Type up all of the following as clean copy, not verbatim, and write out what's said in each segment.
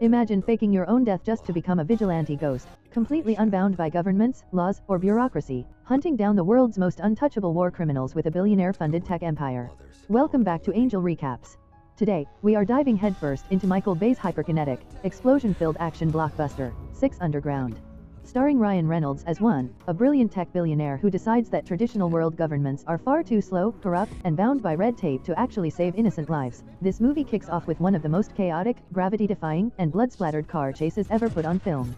Imagine faking your own death just to become a vigilante ghost, completely unbound by governments, laws, or bureaucracy, hunting down the world's most untouchable war criminals with a billionaire-funded tech empire. Welcome back to Angel Recaps. Today, we are diving headfirst into Michael Bay's hyperkinetic, explosion-filled action blockbuster, 6 Underground. Starring Ryan Reynolds as a brilliant tech billionaire who decides that traditional world governments are far too slow, corrupt, and bound by red tape to actually save innocent lives. This movie kicks off with one of the most chaotic, gravity-defying, and blood-splattered car chases ever put on film.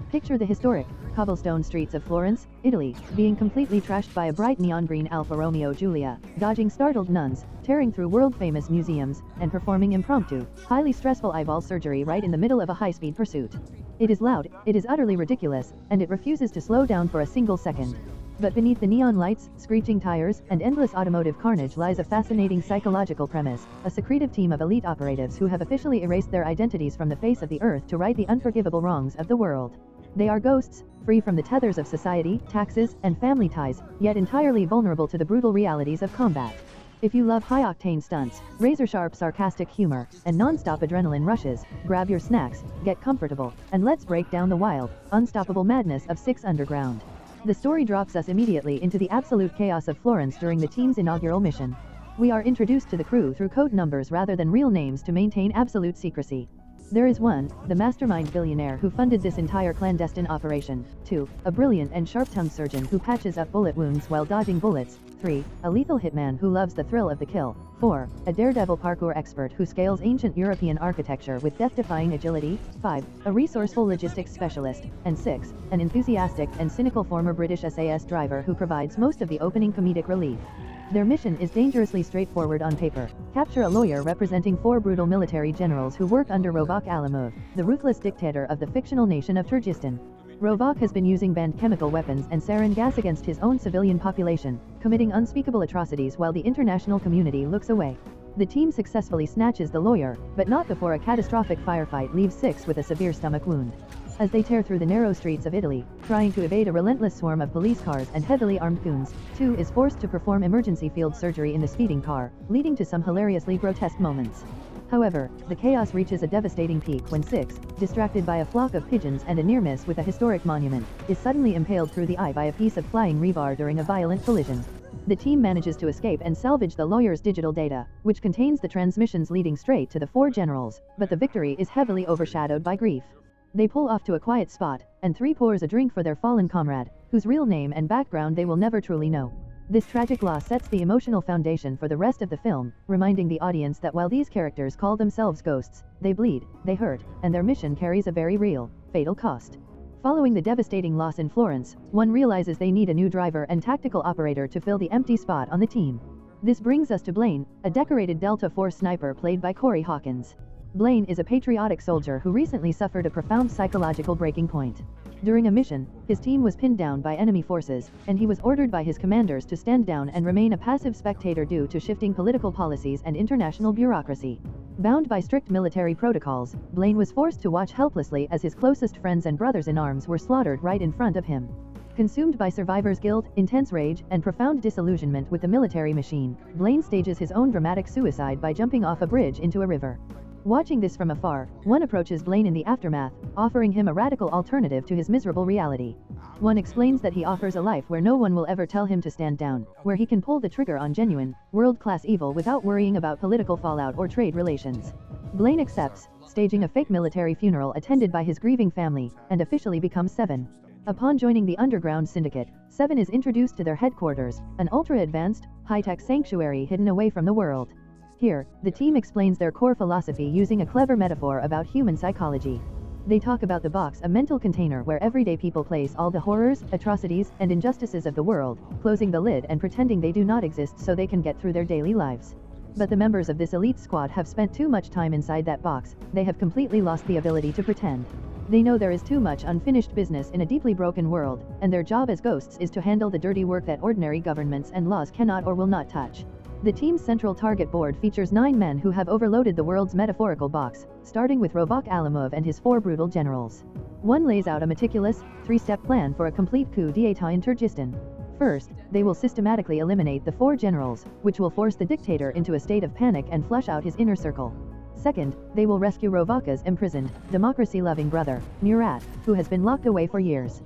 Picture the historic, cobblestone streets of Florence, Italy, being completely trashed by a bright neon green Alfa Romeo Giulia, dodging startled nuns, tearing through world-famous museums, and performing impromptu, highly stressful eyeball surgery right in the middle of a high-speed pursuit. It is loud, it is utterly ridiculous, and it refuses to slow down for a single second. But beneath the neon lights, screeching tires, and endless automotive carnage lies a fascinating psychological premise, a secretive team of elite operatives who have officially erased their identities from the face of the earth to right the unforgivable wrongs of the world. They are ghosts, free from the tethers of society, taxes, and family ties, yet entirely vulnerable to the brutal realities of combat. If you love high-octane stunts, razor-sharp sarcastic humor, and non-stop adrenaline rushes, grab your snacks, get comfortable, and let's break down the wild, unstoppable madness of 6 Underground. The story drops us immediately into the absolute chaos of Florence during the team's inaugural mission. We are introduced to the crew through code numbers rather than real names to maintain absolute secrecy. There is 1, the mastermind billionaire who funded this entire clandestine operation. 2, a brilliant and sharp-tongued surgeon who patches up bullet wounds while dodging bullets. 3, a lethal hitman who loves the thrill of the kill. 4, a daredevil parkour expert who scales ancient European architecture with death-defying agility. 5, a resourceful logistics specialist. And 6, an enthusiastic and cynical former British SAS driver who provides most of the opening comedic relief. Their mission is dangerously straightforward on paper. Capture a lawyer representing 4 brutal military generals who work under Rovak Alimov, the ruthless dictator of the fictional nation of Turkestan. Rovak has been using banned chemical weapons and sarin gas against his own civilian population, committing unspeakable atrocities while the international community looks away. The team successfully snatches the lawyer, but not before a catastrophic firefight leaves 6 with a severe stomach wound. As they tear through the narrow streets of Italy, trying to evade a relentless swarm of police cars and heavily armed goons, 2 is forced to perform emergency field surgery in the speeding car, leading to some hilariously grotesque moments. However, the chaos reaches a devastating peak when 6, distracted by a flock of pigeons and a near miss with a historic monument, is suddenly impaled through the eye by a piece of flying rebar during a violent collision. The team manages to escape and salvage the lawyer's digital data, which contains the transmissions leading straight to the 4 generals, but the victory is heavily overshadowed by grief. They pull off to a quiet spot, and 3 pours a drink for their fallen comrade, whose real name and background they will never truly know. This tragic loss sets the emotional foundation for the rest of the film, reminding the audience that while these characters call themselves ghosts, they bleed, they hurt, and their mission carries a very real, fatal cost. Following the devastating loss in Florence, one realizes they need a new driver and tactical operator to fill the empty spot on the team. This brings us to Blaine, a decorated Delta Force sniper played by Corey Hawkins. Blaine is a patriotic soldier who recently suffered a profound psychological breaking point. During a mission, his team was pinned down by enemy forces, and he was ordered by his commanders to stand down and remain a passive spectator due to shifting political policies and international bureaucracy. Bound by strict military protocols, Blaine was forced to watch helplessly as his closest friends and brothers-in-arms were slaughtered right in front of him. Consumed by survivor's guilt, intense rage, and profound disillusionment with the military machine, Blaine stages his own dramatic suicide by jumping off a bridge into a river. Watching this from afar, one approaches Blaine in the aftermath, offering him a radical alternative to his miserable reality. One explains that he offers a life where no one will ever tell him to stand down, where he can pull the trigger on genuine, world-class evil without worrying about political fallout or trade relations. Blaine accepts, staging a fake military funeral attended by his grieving family, and officially becomes 7. Upon joining the underground syndicate, 7 is introduced to their headquarters, an ultra-advanced, high-tech sanctuary hidden away from the world. Here, the team explains their core philosophy using a clever metaphor about human psychology. They talk about the box, a mental container where everyday people place all the horrors, atrocities, and injustices of the world, closing the lid and pretending they do not exist so they can get through their daily lives. But the members of this elite squad have spent too much time inside that box, they have completely lost the ability to pretend. They know there is too much unfinished business in a deeply broken world, and their job as ghosts is to handle the dirty work that ordinary governments and laws cannot or will not touch. The team's central target board features 9 men who have overloaded the world's metaphorical box, starting with Rovak Alimov and his 4 brutal generals. One lays out a meticulous, 3-step plan for a complete coup d'état in Turkestan. First, they will systematically eliminate the 4 generals, which will force the dictator into a state of panic and flush out his inner circle. Second, they will rescue Rovaka's imprisoned, democracy-loving brother, Murat, who has been locked away for years.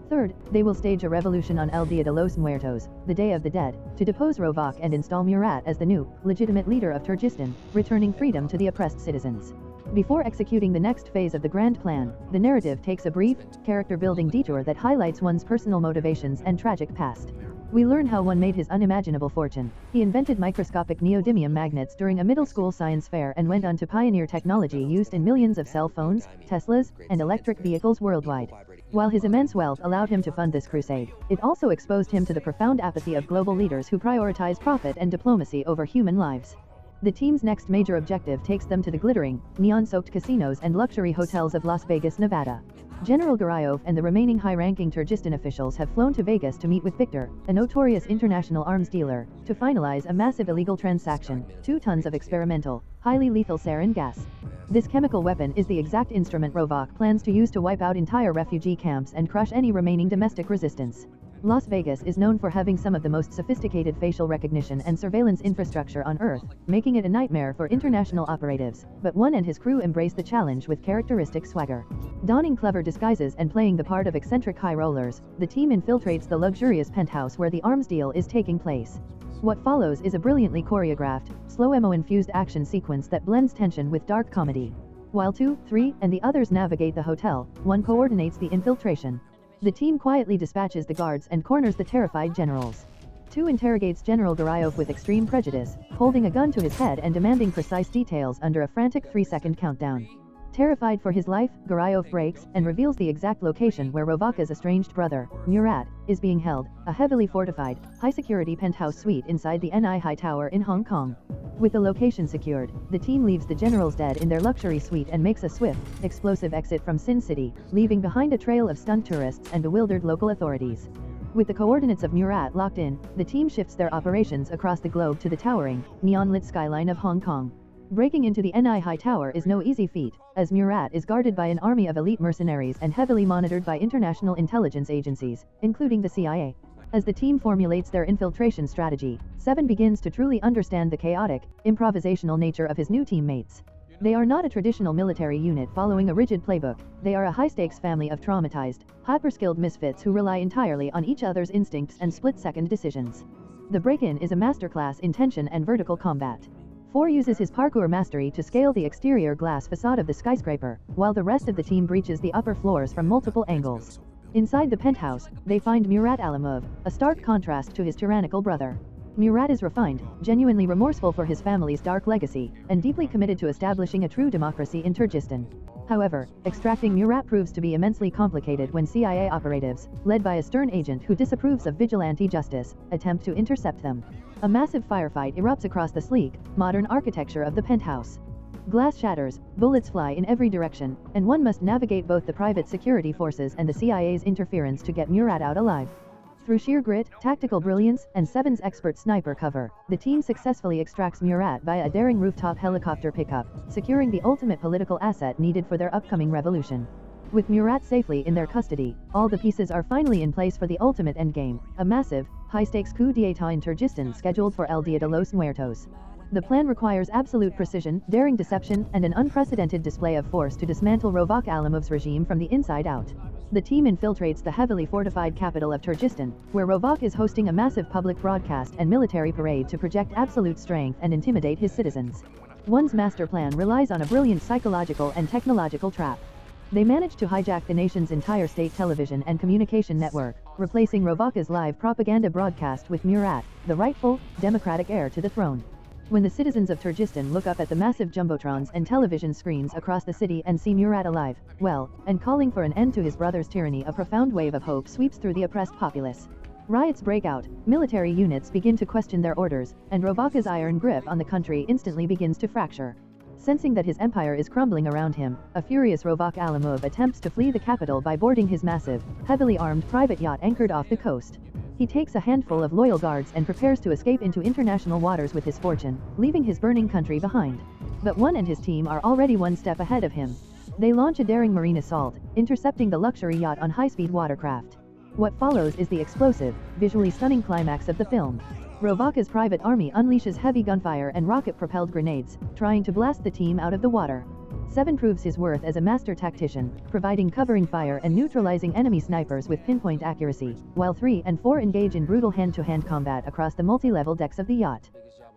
Third, they will stage a revolution on El Dia de los Muertos, the Day of the Dead, to depose Rovak and install Murat as the new, legitimate leader of Turkestan, returning freedom to the oppressed citizens. Before executing the next phase of the grand plan, the narrative takes a brief, character-building detour that highlights one's personal motivations and tragic past. We learn how one made his unimaginable fortune. He invented microscopic neodymium magnets during a middle school science fair and went on to pioneer technology used in millions of cell phones, Teslas, and electric vehicles worldwide. While his immense wealth allowed him to fund this crusade, it also exposed him to the profound apathy of global leaders who prioritize profit and diplomacy over human lives. The team's next major objective takes them to the glittering, neon-soaked casinos and luxury hotels of Las Vegas, Nevada. General Gurayov and the remaining high-ranking Turkestan officials have flown to Vegas to meet with Victor, a notorious international arms dealer, to finalize a massive illegal transaction, 2 tons of experimental, highly lethal sarin gas. This chemical weapon is the exact instrument Rovak plans to use to wipe out entire refugee camps and crush any remaining domestic resistance. Las Vegas is known for having some of the most sophisticated facial recognition and surveillance infrastructure on Earth, making it a nightmare for international operatives, but one and his crew embrace the challenge with characteristic swagger. Donning clever disguises and playing the part of eccentric high rollers, the team infiltrates the luxurious penthouse where the arms deal is taking place. What follows is a brilliantly choreographed, slow-mo-infused action sequence that blends tension with dark comedy. While 2, 3, and the others navigate the hotel, 1 coordinates the infiltration. The team quietly dispatches the guards and corners the terrified generals. 2 interrogates General Gurayov with extreme prejudice, holding a gun to his head and demanding precise details under a frantic 3-second countdown. Terrified for his life, Gurayov breaks and reveals the exact location where Rovaka's estranged brother, Murat, is being held, a heavily fortified, high-security penthouse suite inside the NI High Tower in Hong Kong. With the location secured, the team leaves the generals dead in their luxury suite and makes a swift, explosive exit from Sin City, leaving behind a trail of stunned tourists and bewildered local authorities. With the coordinates of Murat locked in, the team shifts their operations across the globe to the towering, neon-lit skyline of Hong Kong. Breaking into the NI High Tower is no easy feat, as Murat is guarded by an army of elite mercenaries and heavily monitored by international intelligence agencies, including the CIA. As the team formulates their infiltration strategy, Seven begins to truly understand the chaotic, improvisational nature of his new teammates. They are not a traditional military unit following a rigid playbook, they are a high-stakes family of traumatized, hyper-skilled misfits who rely entirely on each other's instincts and split-second decisions. The break-in is a masterclass in tension and vertical combat. 4 uses his parkour mastery to scale the exterior glass facade of the skyscraper, while the rest of the team breaches the upper floors from multiple angles. Inside the penthouse, they find Murat Alimov, a stark contrast to his tyrannical brother. Murat is refined, genuinely remorseful for his family's dark legacy, and deeply committed to establishing a true democracy in Turkestan. However, extracting Murat proves to be immensely complicated when CIA operatives, led by a stern agent who disapproves of vigilante justice, attempt to intercept them. A massive firefight erupts across the sleek, modern architecture of the penthouse. Glass shatters, bullets fly in every direction, and one must navigate both the private security forces and the CIA's interference to get Murat out alive. Through sheer grit, tactical brilliance, and Seven's expert sniper cover, the team successfully extracts Murat via a daring rooftop helicopter pickup, securing the ultimate political asset needed for their upcoming revolution. With Murat safely in their custody, all the pieces are finally in place for the ultimate endgame, a massive, high-stakes coup d'état in Turkestan scheduled for El Dia de los Muertos. The plan requires absolute precision, daring deception, and an unprecedented display of force to dismantle Rovak Alimov's regime from the inside out. The team infiltrates the heavily fortified capital of Turkestan, where Rovak is hosting a massive public broadcast and military parade to project absolute strength and intimidate his citizens. One's master plan relies on a brilliant psychological and technological trap. They manage to hijack the nation's entire state television and communication network, replacing Rovaka's live propaganda broadcast with Murat, the rightful, democratic heir to the throne. When the citizens of Turkestan look up at the massive jumbotrons and television screens across the city and see Murat alive, well, and calling for an end to his brother's tyranny, a profound wave of hope sweeps through the oppressed populace. Riots break out, military units begin to question their orders, and Rovaka's iron grip on the country instantly begins to fracture. Sensing that his empire is crumbling around him, a furious Rovak Alimov attempts to flee the capital by boarding his massive, heavily armed private yacht anchored off the coast. He takes a handful of loyal guards and prepares to escape into international waters with his fortune, leaving his burning country behind. But one and his team are already one step ahead of him. They launch a daring marine assault, intercepting the luxury yacht on high-speed watercraft. What follows is the explosive, visually stunning climax of the film. Rovaka's private army unleashes heavy gunfire and rocket-propelled grenades, trying to blast the team out of the water. 7 proves his worth as a master tactician, providing covering fire and neutralizing enemy snipers with pinpoint accuracy, while 3 and 4 engage in brutal hand-to-hand combat across the multi-level decks of the yacht.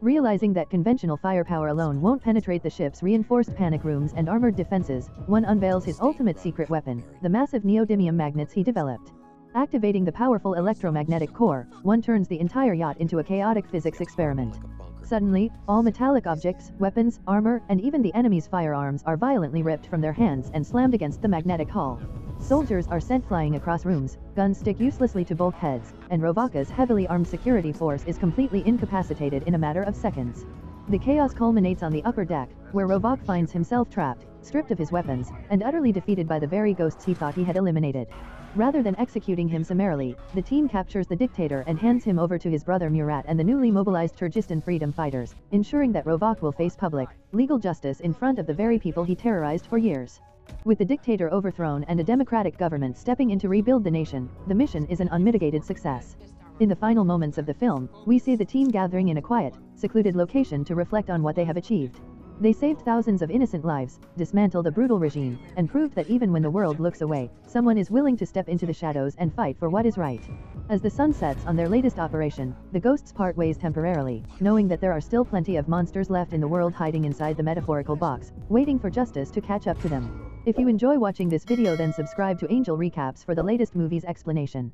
Realizing that conventional firepower alone won't penetrate the ship's reinforced panic rooms and armored defenses, 1 unveils his ultimate secret weapon, the massive neodymium magnets he developed. Activating the powerful electromagnetic core, 1 turns the entire yacht into a chaotic physics experiment. Suddenly, all metallic objects, weapons, armor, and even the enemy's firearms are violently ripped from their hands and slammed against the magnetic hull. Soldiers are sent flying across rooms, guns stick uselessly to bulkheads, and Rovaka's heavily armed security force is completely incapacitated in a matter of seconds. The chaos culminates on the upper deck, where Rovak finds himself trapped, stripped of his weapons, and utterly defeated by the very ghosts he thought he had eliminated. Rather than executing him summarily, the team captures the dictator and hands him over to his brother Murat and the newly mobilized Kyrgyzstan freedom fighters, ensuring that Rovak will face public, legal justice in front of the very people he terrorized for years. With the dictator overthrown and a democratic government stepping in to rebuild the nation, the mission is an unmitigated success. In the final moments of the film, we see the team gathering in a quiet, secluded location to reflect on what they have achieved. They saved thousands of innocent lives, dismantled a brutal regime, and proved that even when the world looks away, someone is willing to step into the shadows and fight for what is right. As the sun sets on their latest operation, the ghosts part ways temporarily, knowing that there are still plenty of monsters left in the world hiding inside the metaphorical box, waiting for justice to catch up to them. If you enjoy watching this video, then subscribe to Angel Recaps for the latest movies explanation.